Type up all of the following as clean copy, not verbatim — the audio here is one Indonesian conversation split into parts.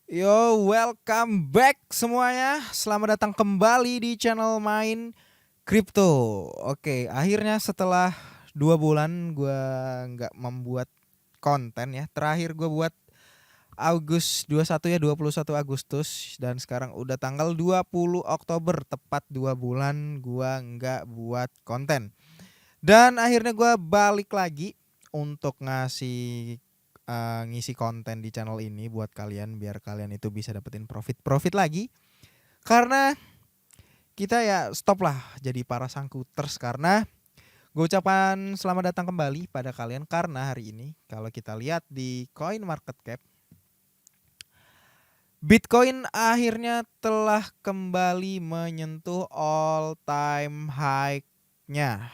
Yo, welcome back semuanya. Selamat datang kembali di channel Main Crypto. Oke, akhirnya setelah 2 bulan gua nggak membuat konten ya. Terakhir gua buat Agustus 21 ya, 21 Agustus dan sekarang udah tanggal 20 Oktober, tepat 2 bulan gua nggak buat konten. Dan akhirnya gua balik lagi untuk ngisi konten di channel ini buat kalian biar kalian itu bisa dapetin profit lagi. Karena kita ya stop lah jadi para sangkuters, karena gue ucapkan selamat datang kembali pada kalian karena hari ini kalau kita lihat di coin market cap, Bitcoin akhirnya telah kembali menyentuh all time high-nya.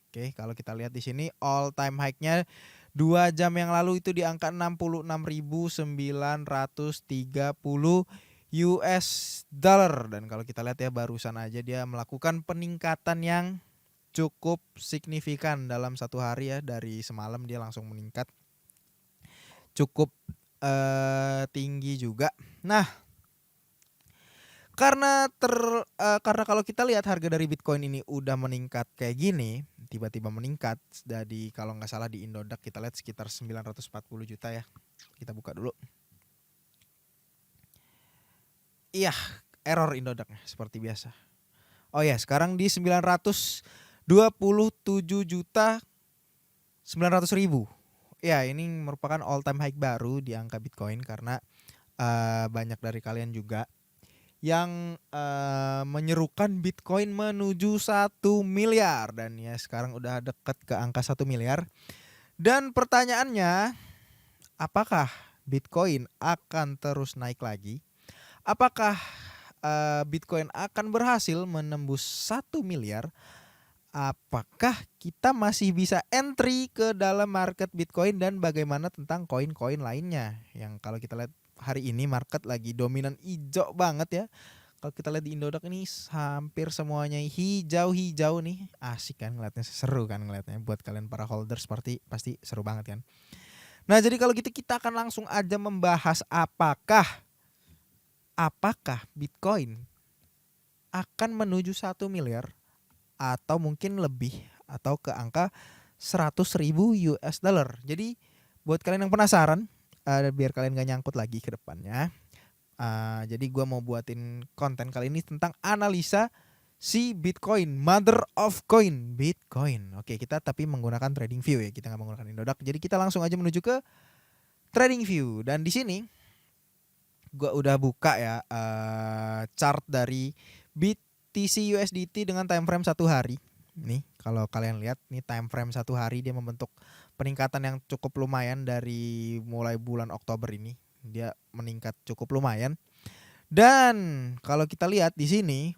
Oke, kalau kita lihat di sini all time high-nya 2 jam yang lalu itu di angka 66.930 US dollar. Dan kalau kita lihat ya, barusan aja dia melakukan peningkatan yang cukup signifikan dalam satu hari ya. Dari semalam dia langsung meningkat cukup tinggi juga. Nah, karena kalau kita lihat harga dari Bitcoin ini udah meningkat kayak gini, tiba-tiba meningkat dari, kalau nggak salah di Indodax kita lihat sekitar 940 juta ya. Kita buka dulu. Iya, error Indodaxnya seperti biasa. Oh ya, sekarang di 927 juta 900 ribu. Ya, ini merupakan all time high baru di angka Bitcoin karena banyak dari kalian juga yang menyerukan Bitcoin menuju 1 miliar. Dan ya sekarang udah deket ke angka 1 miliar. Dan pertanyaannya, apakah Bitcoin akan terus naik lagi? Apakah Bitcoin akan berhasil menembus 1 miliar? Apakah kita masih bisa entry ke dalam market Bitcoin? Dan bagaimana tentang koin-koin lainnya yang kalau kita lihat hari ini market lagi dominan hijau banget ya. Kalau kita lihat di Indodax ini hampir semuanya hijau-hijau nih. Asik kan ngeliatnya, seru kan ngeliatnya. Buat kalian para holders pasti seru banget kan. Nah, jadi kalau gitu kita akan langsung aja membahas apakah Bitcoin akan menuju 1 miliar atau mungkin lebih, atau ke angka 100.000 US dollar. Jadi buat kalian yang penasaran, biar kalian gak nyangkut lagi ke depannya, jadi gue mau buatin konten kali ini tentang analisa si Bitcoin, mother of coin, Bitcoin. Oke, kita tapi menggunakan trading view ya, kita nggak menggunakan Indodax. Jadi kita langsung aja menuju ke trading view. Dan di sini gue udah buka ya chart dari BTC USDT dengan time frame 1 hari. Nih, kalau kalian lihat nih time frame 1 hari dia membentuk peningkatan yang cukup lumayan dari mulai bulan Oktober ini. Dia meningkat cukup lumayan. Dan kalau kita lihat di sini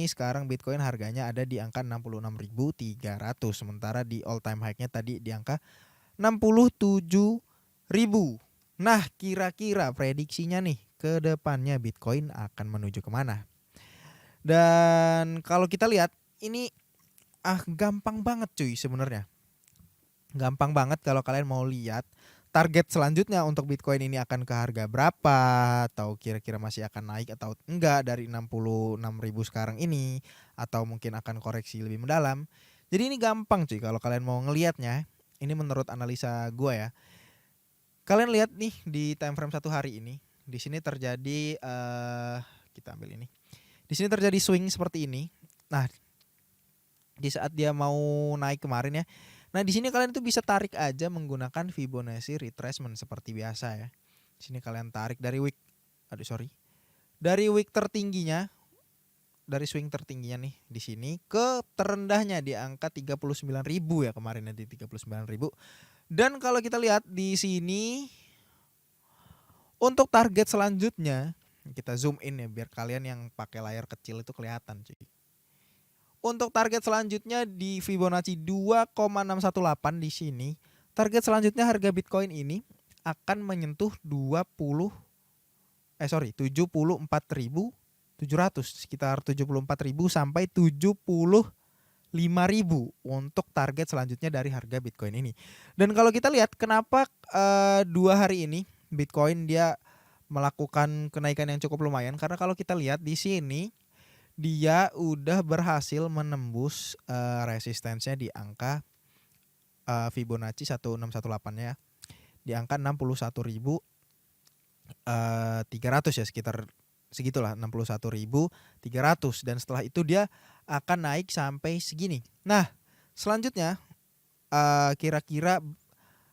sekarang Bitcoin harganya ada di angka 66.300, sementara di all time high-nya tadi di angka 67.000. Nah, kira-kira prediksinya nih ke depannya Bitcoin akan menuju kemana? Dan kalau kita lihat ini gampang banget cuy sebenarnya. Gampang banget kalau kalian mau lihat target selanjutnya untuk Bitcoin ini akan ke harga berapa, atau kira-kira masih akan naik atau enggak dari 66.000 sekarang ini, atau mungkin akan koreksi lebih mendalam. Jadi ini gampang cuy kalau kalian mau ngelihatnya. Ini menurut analisa gue ya. Kalian lihat nih di time frame 1 hari ini, di sini terjadi kita ambil ini. Di sini terjadi swing seperti ini. Nah, di saat dia mau naik kemarin ya. Nah, di sini kalian tuh bisa tarik aja menggunakan Fibonacci retracement seperti biasa ya. Di sini kalian tarik dari dari wick tertingginya, dari swing tertingginya nih di sini ke terendahnya di angka 39.000 ya, kemarin di 39.000. Dan kalau kita lihat di sini untuk target selanjutnya, kita zoom in ya biar kalian yang pakai layar kecil itu kelihatan cuy. Untuk target selanjutnya di Fibonacci 2,618 di sini, target selanjutnya harga Bitcoin ini akan menyentuh 74.700, sekitar 74.000 sampai 75.000 untuk target selanjutnya dari harga Bitcoin ini. Dan kalau kita lihat kenapa 2 hari ini Bitcoin dia melakukan kenaikan yang cukup lumayan karena kalau kita lihat di sini dia udah berhasil menembus resistensinya di angka Fibonacci 1618 ya. Di angka 61.300 ya, sekitar segitulah 61.300, dan setelah itu dia akan naik sampai segini. Nah, selanjutnya kira-kira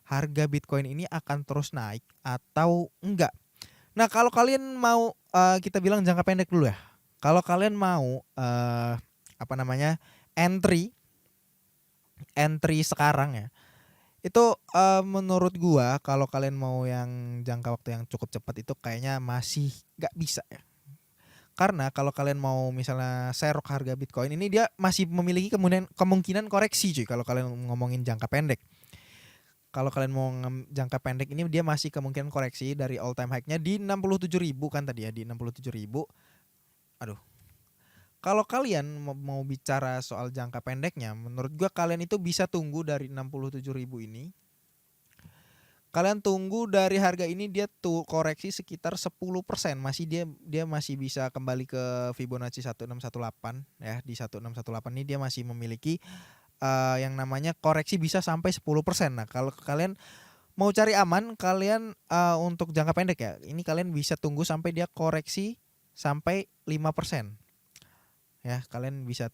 harga Bitcoin ini akan terus naik atau enggak? Nah, kalau kalian mau kita bilang jangka pendek dulu ya. Kalau kalian mau entry sekarang ya. Itu menurut gua kalau kalian mau yang jangka waktu yang cukup cepat itu kayaknya masih nggak bisa ya. Karena kalau kalian mau misalnya serok harga Bitcoin ini dia masih memiliki kemungkinan koreksi cuy kalau kalian ngomongin jangka pendek. Kalau kalian mau jangka pendek ini dia masih kemungkinan koreksi dari all time high-nya di 67.000 kan tadi ya, di 67.000. Aduh. Kalau kalian mau bicara soal jangka pendeknya, menurut gua kalian itu bisa tunggu dari 67.000 ini. Kalian tunggu dari harga ini dia tuh koreksi sekitar 10%, masih dia masih bisa kembali ke Fibonacci 1618 ya. Di 1618 ini dia masih memiliki yang namanya koreksi bisa sampai 10%. Nah, kalau kalian mau cari aman, kalian untuk jangka pendek ya, ini kalian bisa tunggu sampai dia koreksi sampai 5%. Ya, kalian bisa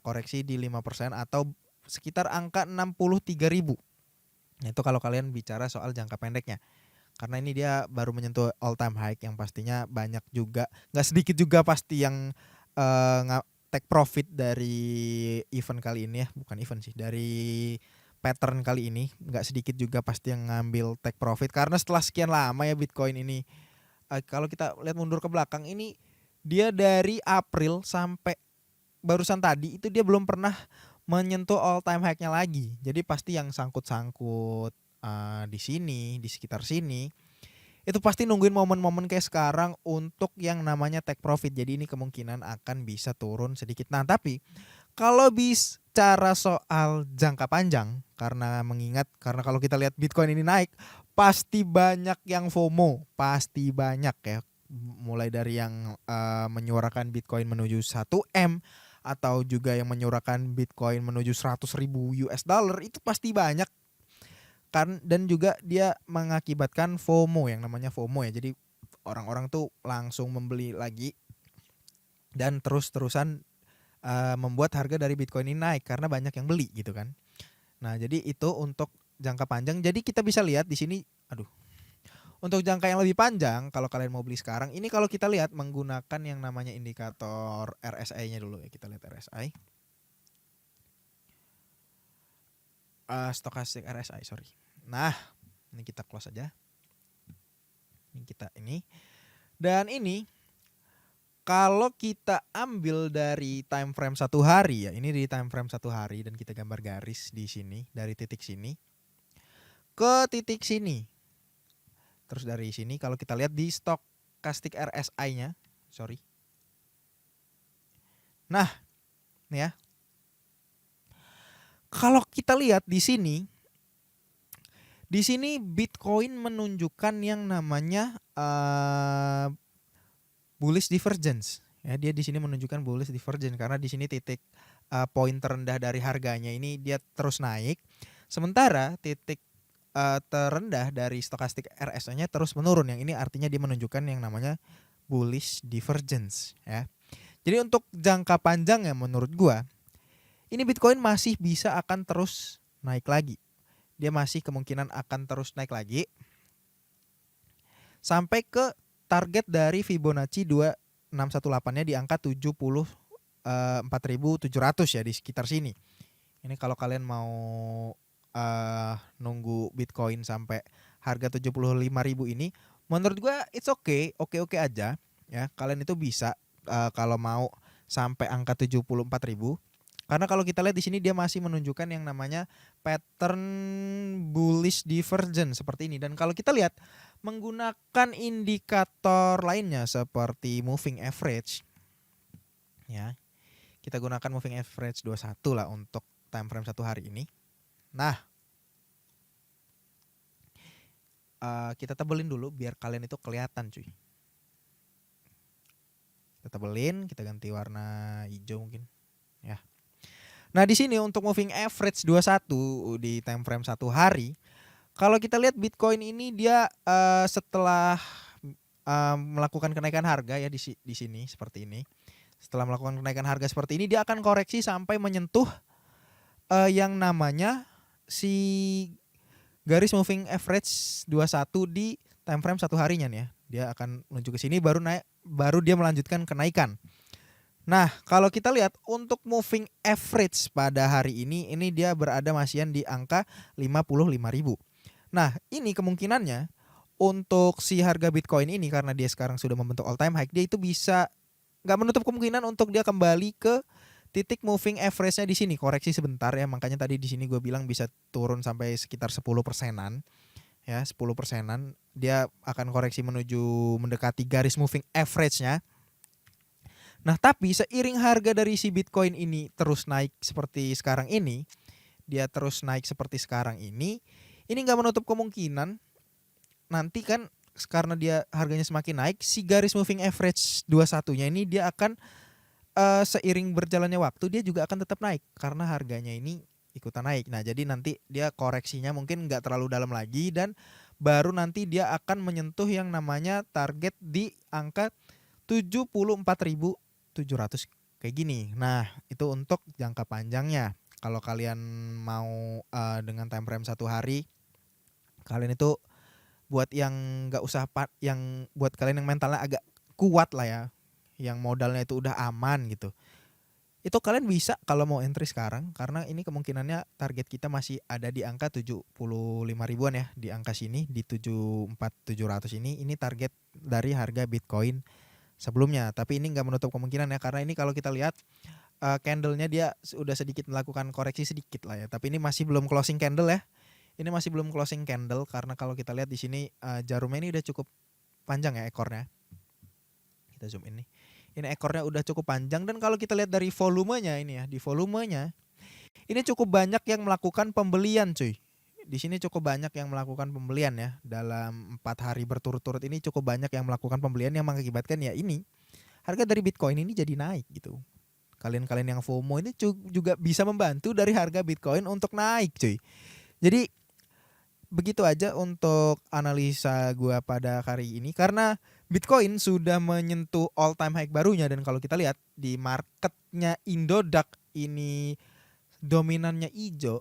koreksi di 5% atau sekitar angka 63.000. Nah, itu kalau kalian bicara soal jangka pendeknya. Karena ini dia baru menyentuh all time high yang pastinya banyak juga, nggak sedikit juga pasti yang take profit dari event kali ini ya, bukan event sih, dari pattern kali ini. Nggak sedikit juga pasti yang ngambil take profit karena setelah sekian lama ya Bitcoin ini, kalau kita lihat mundur ke belakang ini dia dari April sampai barusan tadi itu dia belum pernah menyentuh all time high-nya lagi. Jadi pasti yang sangkut-sangkut di sini, di sekitar sini, itu pasti nungguin momen-momen kayak sekarang untuk yang namanya take profit. Jadi ini kemungkinan akan bisa turun sedikit. Nah, tapi kalau bicara soal jangka panjang, karena kalau kita lihat Bitcoin ini naik, pasti banyak yang FOMO, pasti banyak ya. Mulai dari yang menyuarakan Bitcoin menuju 1M atau juga yang menyuarakan Bitcoin menuju 100.000 US dollar, itu pasti banyak kan, dan juga dia mengakibatkan FOMO, yang namanya FOMO ya. Jadi orang-orang tuh langsung membeli lagi dan terus-terusan membuat harga dari Bitcoin ini naik karena banyak yang beli gitu kan. Nah, jadi itu untuk jangka panjang. Jadi kita bisa lihat di sini, untuk jangka yang lebih panjang kalau kalian mau beli sekarang, ini kalau kita lihat menggunakan yang namanya indikator RSI-nya dulu ya. Kita lihat RSI. Stochastic RSI, sorry. Nah, ini kita close aja. Dan ini kalau kita ambil dari time frame 1 hari ya, ini di time frame 1 hari dan kita gambar garis di sini dari titik sini ke titik sini. Terus dari sini kalau kita lihat di stochastic RSI-nya, sorry. Nah, nih ya. Kalau kita lihat di sini Bitcoin menunjukkan yang namanya bullish divergence. Ya, dia di sini menunjukkan bullish divergence karena di sini titik poin terendah dari harganya ini dia terus naik. Sementara titik terendah dari stochastic RSI-nya terus menurun. Yang ini artinya dia menunjukkan yang namanya bullish divergence ya. Jadi untuk jangka panjang ya menurut gua ini Bitcoin masih bisa akan terus naik lagi. Dia masih kemungkinan akan terus naik lagi sampai ke target dari Fibonacci 2618-nya di angka 74.700 ya, di sekitar sini. Ini kalau kalian mau nunggu Bitcoin sampai harga 75.000 ini, menurut gua it's oke aja ya. Kalian itu bisa kalau mau sampai angka 74.000. Karena kalau kita lihat di sini dia masih menunjukkan yang namanya pattern bullish divergence seperti ini. Dan kalau kita lihat menggunakan indikator lainnya seperti moving average ya. Kita gunakan moving average 21 lah untuk time frame 1 hari ini. Nah, kita tebelin dulu biar kalian itu kelihatan cuy. Kita tebelin, kita ganti warna hijau mungkin ya. Nah di sini untuk moving average 21 di time frame 1 hari, kalau kita lihat Bitcoin ini dia setelah melakukan kenaikan harga ya di sini seperti ini. Setelah melakukan kenaikan harga seperti ini, dia akan koreksi sampai menyentuh yang namanya si garis moving average 21 di time frame 1 harinya nih ya. Dia akan menuju ke sini baru dia melanjutkan kenaikan. Nah, kalau kita lihat untuk moving average pada hari ini dia berada masihan di angka 55.000. Nah, ini kemungkinannya untuk si harga Bitcoin ini karena dia sekarang sudah membentuk all time high, dia itu bisa nggak menutup kemungkinan untuk dia kembali ke titik moving average-nya di sini, koreksi sebentar ya. Makanya tadi di sini gue bilang bisa turun sampai sekitar 10%-an. Ya, 10%-an. Dia akan koreksi menuju mendekati garis moving average-nya. Nah, tapi seiring harga dari si Bitcoin ini terus naik seperti sekarang ini, dia terus naik seperti sekarang ini nggak menutup kemungkinan nanti kan karena dia harganya semakin naik, si garis moving average 21-nya ini dia akan seiring berjalannya waktu dia juga akan tetap naik karena harganya ini ikutan naik. Nah, jadi nanti dia koreksinya mungkin nggak terlalu dalam lagi dan baru nanti dia akan menyentuh yang namanya target di angka 74.700 kayak gini. Nah, itu untuk jangka panjangnya. Kalau kalian mau dengan time frame 1 hari, kalian itu buat yang nggak usah yang buat kalian yang mentalnya agak kuat lah ya, yang modalnya itu udah aman gitu. Itu kalian bisa kalau mau entry sekarang karena ini kemungkinannya target kita masih ada di angka 75 ribuan ya, di angka sini di 74.700 ini target dari harga Bitcoin sebelumnya. Tapi ini nggak menutup kemungkinan ya karena ini kalau kita lihat candlenya dia sudah sedikit melakukan koreksi sedikit lah ya. Tapi ini masih belum closing candle ya. Ini masih belum closing candle karena kalau kita lihat di sini jarumnya ini udah cukup panjang ya ekornya. Kita zoom in nih. Ini ekornya udah cukup panjang dan kalau kita lihat dari volumenya ini ya, di volumenya ini cukup banyak yang melakukan pembelian cuy. Di sini cukup banyak yang melakukan pembelian ya. Dalam 4 hari berturut-turut ini cukup banyak yang melakukan pembelian yang mengakibatkan ya ini harga dari Bitcoin ini jadi naik gitu. Kalian-kalian yang FOMO ini juga bisa membantu dari harga Bitcoin untuk naik cuy. Jadi begitu aja untuk analisa gua pada hari ini karena Bitcoin sudah menyentuh all time high barunya dan kalau kita lihat di marketnya Indodax ini dominannya hijau.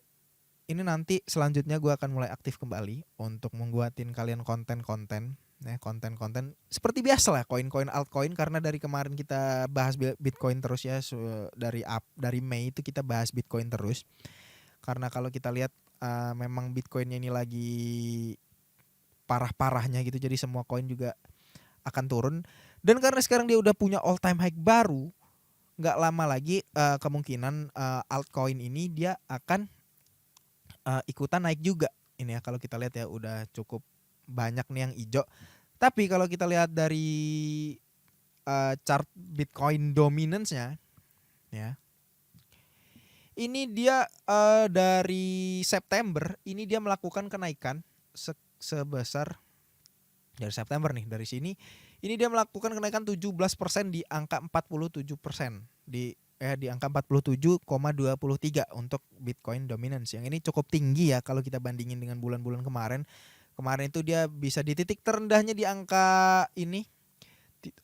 Ini nanti selanjutnya gua akan mulai aktif kembali untuk membuatin kalian konten-konten ya, konten-konten seperti biasa lah koin-koin altcoin karena dari kemarin kita bahas Bitcoin terus ya, dari Mei itu kita bahas Bitcoin terus. Karena kalau kita lihat memang Bitcoinnya ini lagi parah-parahnya gitu, jadi semua koin juga akan turun. Dan karena sekarang dia udah punya all time high baru, nggak lama lagi kemungkinan altcoin ini dia akan ikutan naik juga. Ini ya kalau kita lihat ya udah cukup banyak nih yang hijau. Tapi kalau kita lihat dari chart Bitcoin dominance-nya ya. Ini dia dari September ini dia melakukan kenaikan sebesar dari September nih dari sini ini dia melakukan kenaikan 17% di angka 47% di angka 47,23 untuk Bitcoin dominance. Yang ini cukup tinggi ya kalau kita bandingin dengan bulan-bulan kemarin. Kemarin itu dia bisa di titik terendahnya di angka ini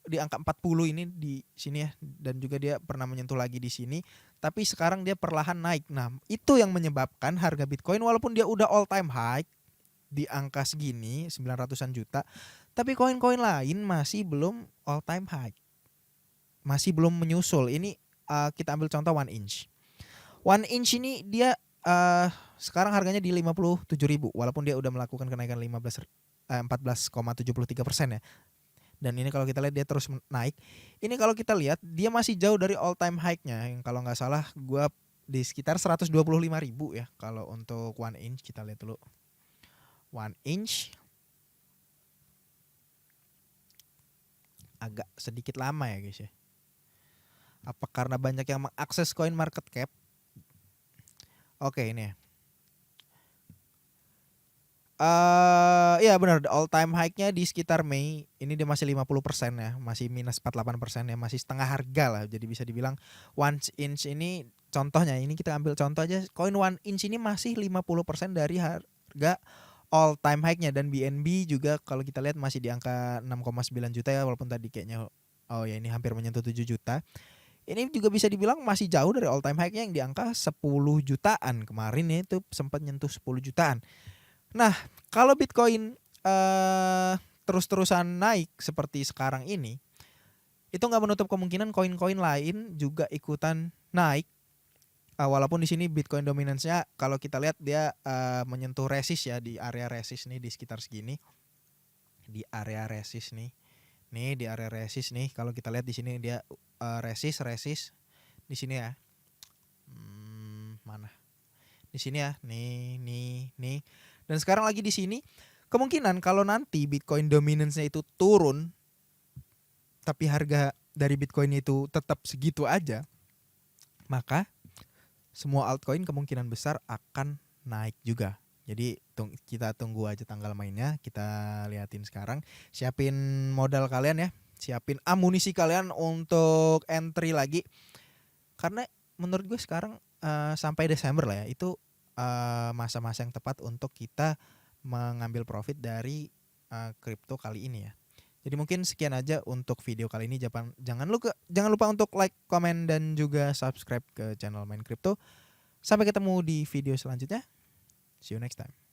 di angka 40 ini di sini ya dan juga dia pernah menyentuh lagi di sini tapi sekarang dia perlahan naik. Nah, itu yang menyebabkan harga Bitcoin walaupun dia udah all time high di angka segini 900-an juta, tapi koin-koin lain masih belum all time high. Masih belum menyusul. Ini kita ambil contoh 1 inch. 1 inch ini dia sekarang harganya di 57.000 walaupun dia udah melakukan kenaikan 14,73% ya. Dan ini kalau kita lihat dia terus naik. Ini kalau kita lihat dia masih jauh dari all time high-nya yang kalau nggak salah gua di sekitar 125.000 ya. Kalau untuk 1 inch kita lihat dulu. 1 inch agak sedikit lama ya guys ya. Apa karena banyak yang mengakses coin market cap? Oke ini ya. Iya benar, all time high-nya di sekitar Mei, ini dia masih 50% ya, masih minus 48% ya, masih setengah harga lah. Jadi bisa dibilang one inch ini contohnya, ini kita ambil contoh aja, koin one inch ini masih 50% dari harga all time high-nya. Dan BNB juga kalau kita lihat masih di angka 6,9 juta ya, walaupun tadi kayaknya oh ya ini hampir menyentuh 7 juta. Ini juga bisa dibilang masih jauh dari all time high-nya yang di angka 10 jutaan. Kemarin ya itu sempat nyentuh 10 jutaan. Nah, kalau Bitcoin terus-terusan naik seperti sekarang ini, itu nggak menutup kemungkinan koin-koin lain juga ikutan naik. Walaupun di sini Bitcoin dominance-nya kalau kita lihat dia menyentuh resist ya, di area resist nih, di sekitar segini. Di area resist nih. Nih di area resist nih, kalau kita lihat di sini dia resist di sini ya. Mana? Di sini ya. Nih. Dan sekarang lagi di sini. Kemungkinan kalau nanti Bitcoin dominance-nya itu turun, tapi harga dari Bitcoin itu tetap segitu aja, maka semua altcoin kemungkinan besar akan naik juga. Jadi kita tunggu aja tanggal mainnya, kita liatin sekarang. Siapin modal kalian ya, siapin amunisi kalian untuk entry lagi. Karena menurut gue sekarang sampai Desember lah ya, itu masa-masa yang tepat untuk kita mengambil profit dari kripto kali ini ya. Jadi mungkin sekian aja untuk video kali ini. Jangan lupa untuk like, komen, dan juga subscribe ke channel Main Crypto. Sampai ketemu di video selanjutnya. See you next time.